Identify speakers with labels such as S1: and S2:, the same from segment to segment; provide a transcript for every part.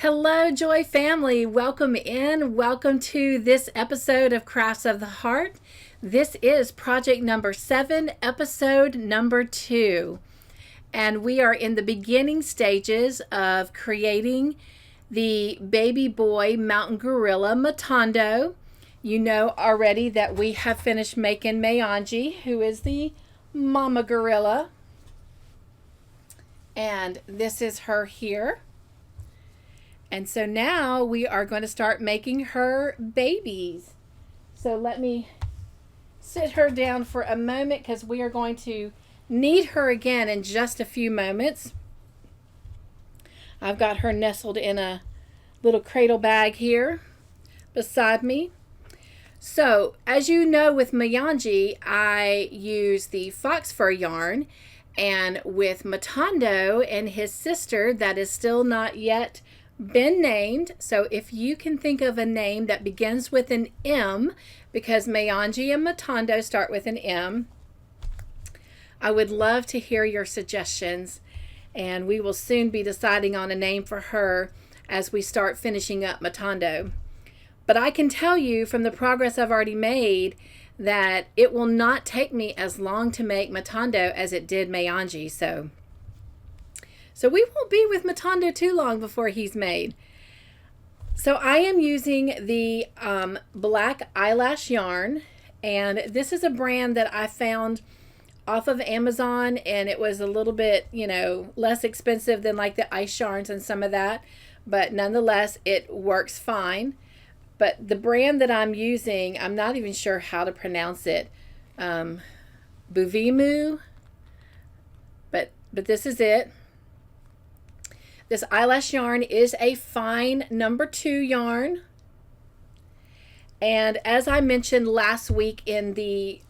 S1: Hello, Joy family. Welcome in. Welcome to this episode of Crafts of the Heart. This is project number 7, episode number 2. And we are in the beginning stages of creating the baby boy mountain gorilla, Matondo. You know already that we have finished making Margie, who is the mama gorilla. And this is her here. And so now we are going to start making her babies. So let me sit her down for a moment because we are going to need her again in just a few moments. I've got her nestled in a little cradle bag here beside me. So as you know, with Margie, I use the fox fur yarn, and with Matondo and his sister that is still not yet been named. So if you can think of a name that begins with an M, because Margie and Matondo start with an M, I would love to hear your suggestions, and we will soon be deciding on a name for her as we start finishing up Matondo. But I can tell you from the progress I've already made that it will not take me as long to make Matondo as it did Margie. So we won't be with Matondo too long before he's made. So I am using the black eyelash yarn, and this is a brand that I found off of Amazon, and it was a little bit, less expensive than like the ice yarns and some of that, but nonetheless it works fine. But the brand that I'm using, I'm not even sure how to pronounce it. Buvimu, but this is it. This eyelash yarn is a fine number 2 yarn. And as I mentioned last week in the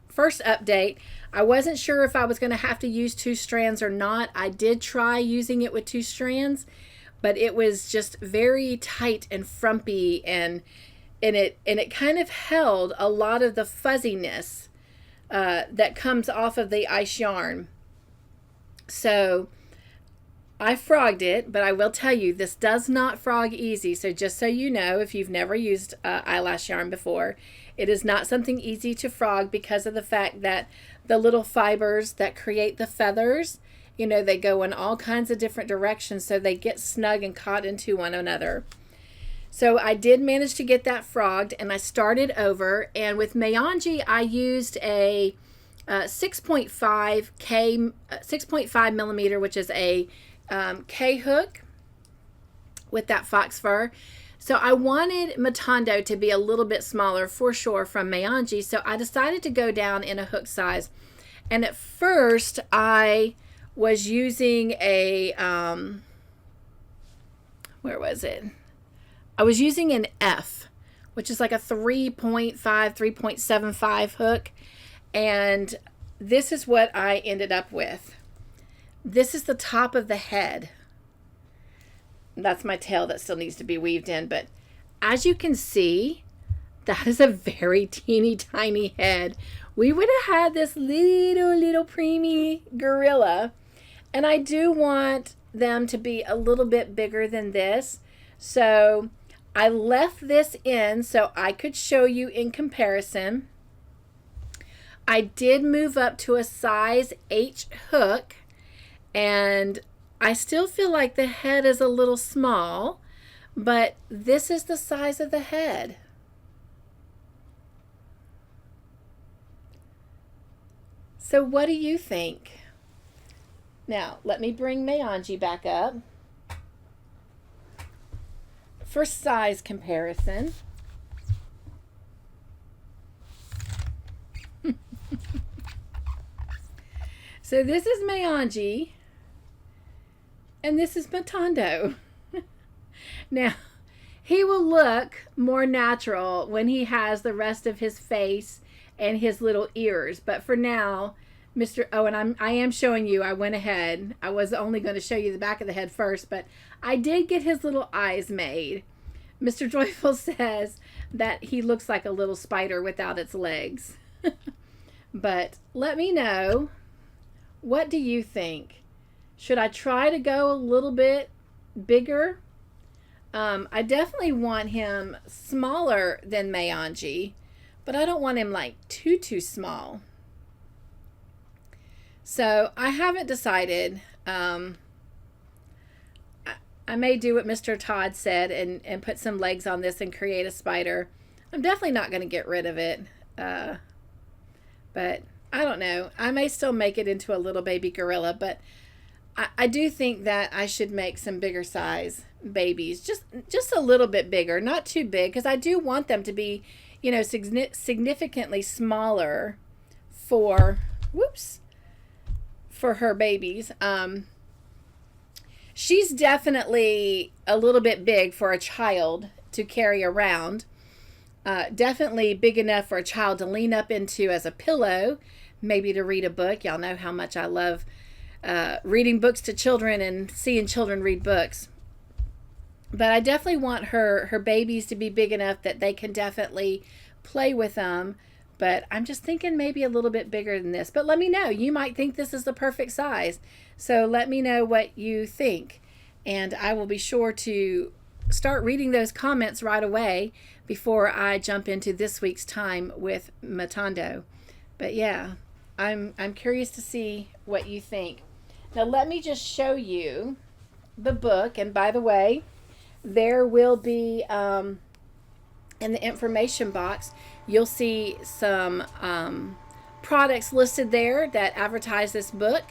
S1: first update, I wasn't sure if I was going to have to use 2 strands or not. I did try using it with 2 strands, but it was just very tight and frumpy, and it kind of held a lot of the fuzziness that comes off of the ice yarn. So I frogged it, but I will tell you, this does not frog easy. So just so you know, if you've never used eyelash yarn before, it is not something easy to frog because of the fact that the little fibers that create the feathers, they go in all kinds of different directions, so they get snug and caught into one another. So I did manage to get that frogged, and I started over. And with Margie, I used a 6.5 millimeter, which is a K hook with that fox fur. So I wanted Matondo to be a little bit smaller for sure from Margie, so I decided to go down in a hook size. And at first I was using a where was it? I was using an F, which is like a 3.75 hook, and this is what I ended up with. This is the top of the head. That's my tail that still needs to be weaved in. But as you can see, that is a very teeny tiny head. We would have had this little preemie gorilla. And I do want them to be a little bit bigger than this. So I left this in so I could show you in comparison. I did move up to a size H hook. And I still feel like the head is a little small, but this is the size of the head. So what do you think? Now, let me bring Margie back up for size comparison. So this is Margie. And this is Matondo. Now, he will look more natural when he has the rest of his face and his little ears. But for now, I am showing you, I went ahead. I was only going to show you the back of the head first, but I did get his little eyes made. Mr. Joyful says that he looks like a little spider without its legs. But let me know, what do you think? Should I try to go a little bit bigger. I definitely want him smaller than Margie, but I don't want him like too small. So I haven't decided. I may do what Mr. Todd said and put some legs on this and create a spider. I'm definitely not going to get rid of it. But I don't know. I may still make it into a little baby gorilla, but I do think that I should make some bigger size babies. Just a little bit bigger, not too big, because I do want them to be, significantly smaller for, for her babies. She's definitely a little bit big for a child to carry around. Definitely big enough for a child to lean up into as a pillow, maybe to read a book. Y'all know how much I love reading books to children and seeing children read books. But I definitely want her babies to be big enough that they can definitely play with them. But I'm just thinking maybe a little bit bigger than this. But let me know. You might think this is the perfect size. So let me know what you think. And I will be sure to start reading those comments right away before I jump into this week's time with Matondo. But yeah, I'm curious to see what you think. Now let me just show you the book. And by the way, there will be in the information box, you'll see some products listed there that advertise this book.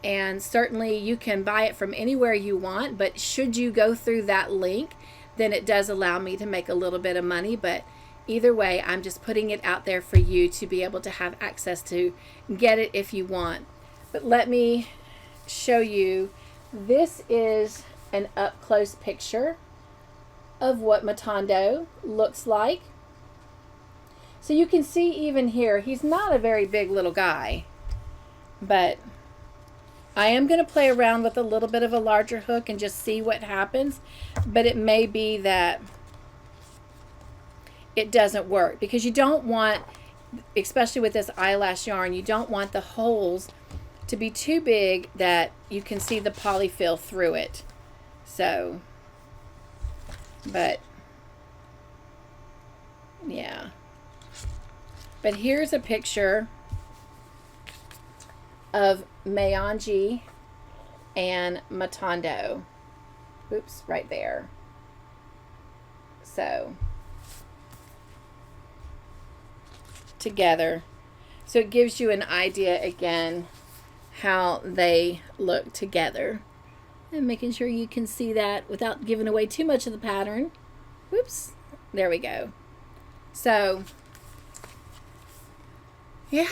S1: And certainly you can buy it from anywhere you want, but should you go through that link, then it does allow me to make a little bit of money. But either way, I'm just putting it out there for you to be able to have access to get it if you want. But let me show you. This is an up-close picture of what Matondo looks like. So you can see even here, he's not a very big little guy, but I am going to play around with a little bit of a larger hook and just see what happens. But it may be that it doesn't work, because you don't want, especially with this eyelash yarn, you don't want the holes to be too big that you can see the polyfill through it. So, but yeah. But here's a picture of Margie and Matondo. Oops, right there. So, together. So it gives you an idea again how they look together. And making sure you can see that without giving away too much of the pattern. Whoops. There we go. So, yeah.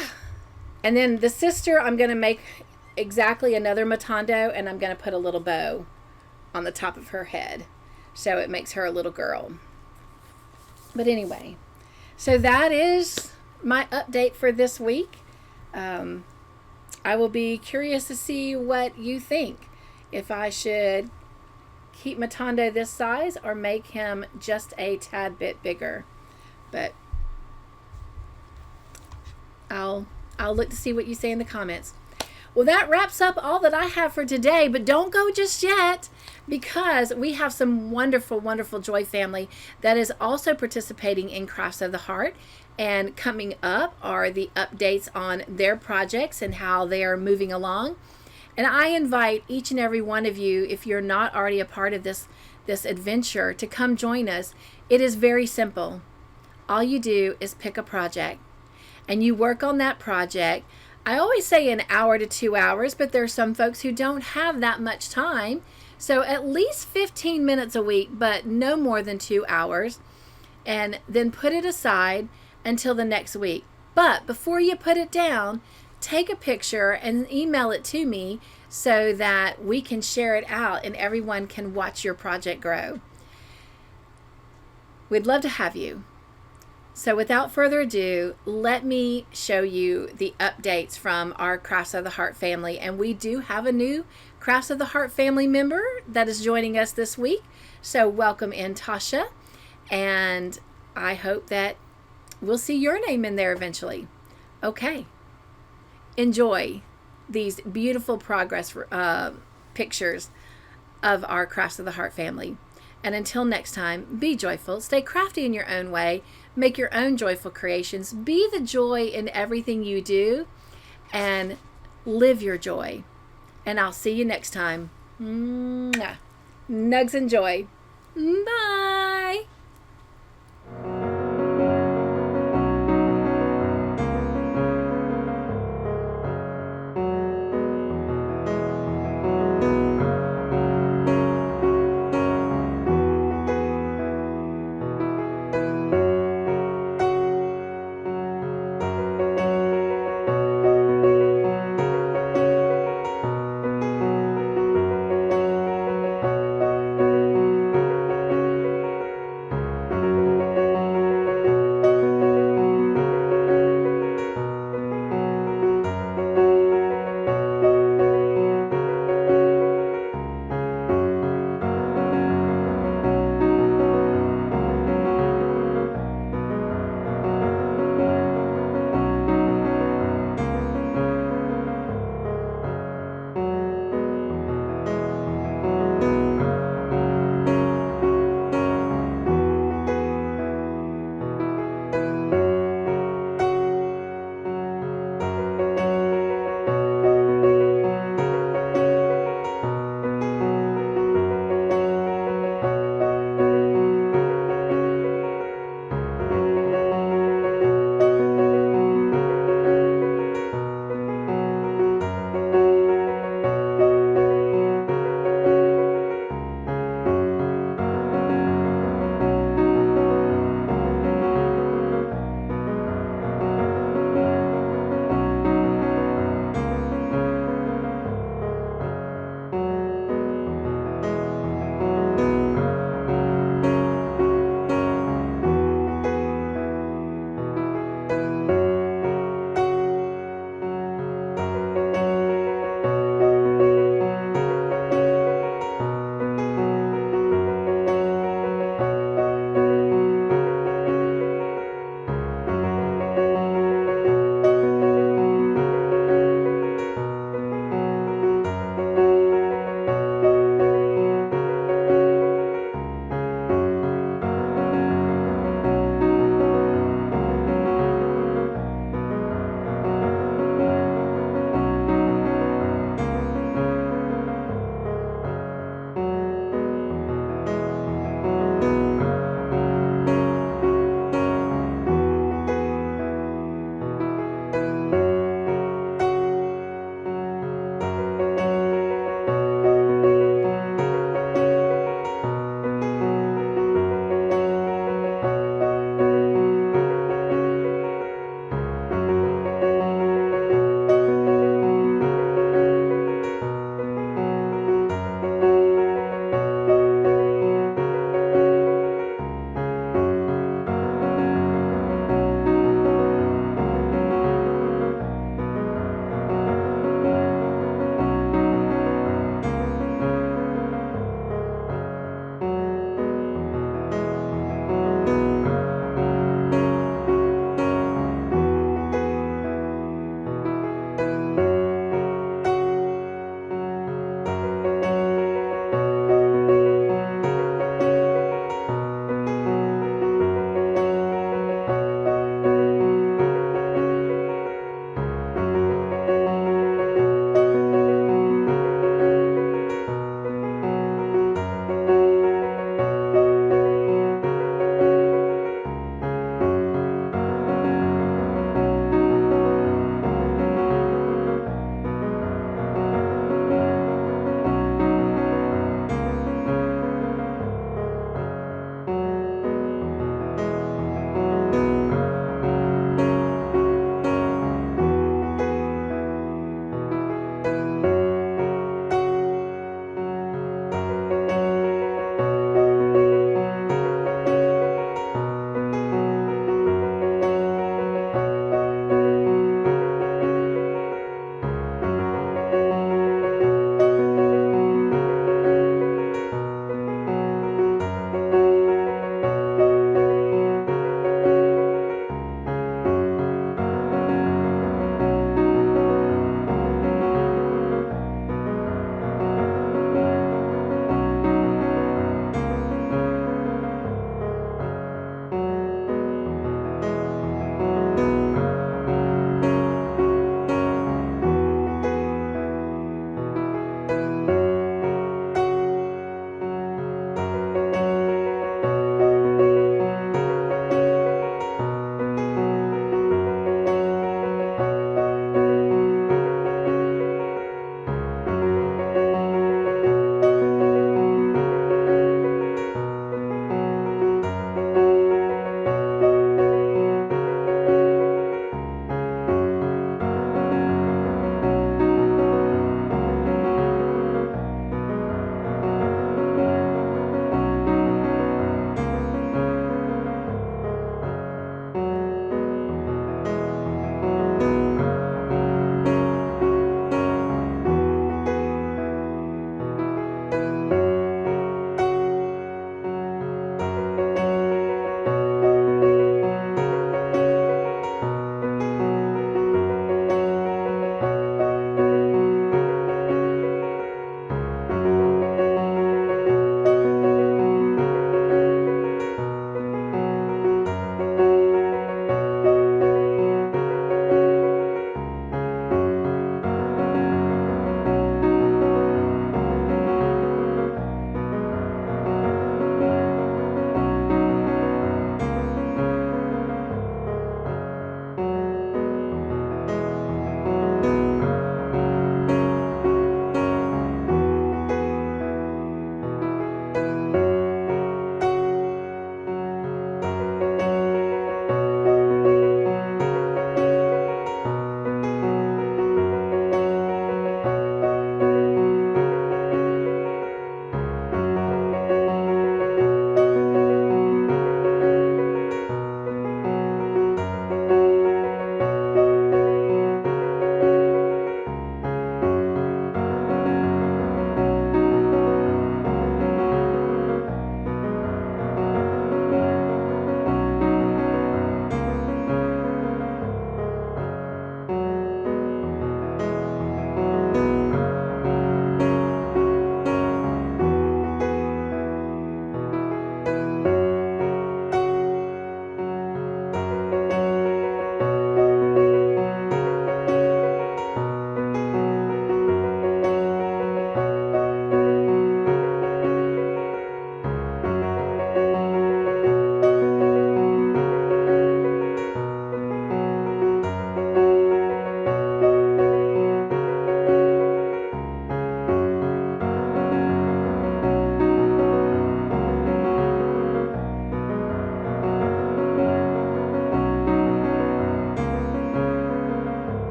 S1: And then the sister, I'm going to make exactly another Matondo, and I'm going to put a little bow on the top of her head, so it makes her a little girl. But anyway, so that is my update for this week. I will be curious to see what you think. If I should keep Matondo this size or make him just a tad bit bigger. But I'll look to see what you say in the comments. Well, that wraps up all that I have for today, but don't go just yet, because we have some wonderful, wonderful Joy family that is also participating in Crafts of the Heart. And coming up are the updates on their projects and how they are moving along. And I invite each and every one of you, if you're not already a part of this adventure, to come join us. It is very simple. All you do is pick a project and you work on that project. I always say an hour to 2 hours, but there are some folks who don't have that much time. So at least 15 minutes a week, but no more than 2 hours. And then put it aside until the next week. But before you put it down, take a picture and email it to me so that we can share it out and everyone can watch your project grow. We'd love to have you. So without further ado, let me show you the updates from our Crafts of the Heart family. And we do have a new Crafts of the Heart family member that is joining us this week. So welcome in, Tasha. And I hope that we'll see your name in there eventually. Okay. Enjoy these beautiful progress pictures of our Crafts of the Heart family. And until next time, be joyful, stay crafty in your own way, make your own joyful creations, be the joy in everything you do, and live your joy. And I'll see you next time. Mwah. Nugs and joy. Bye.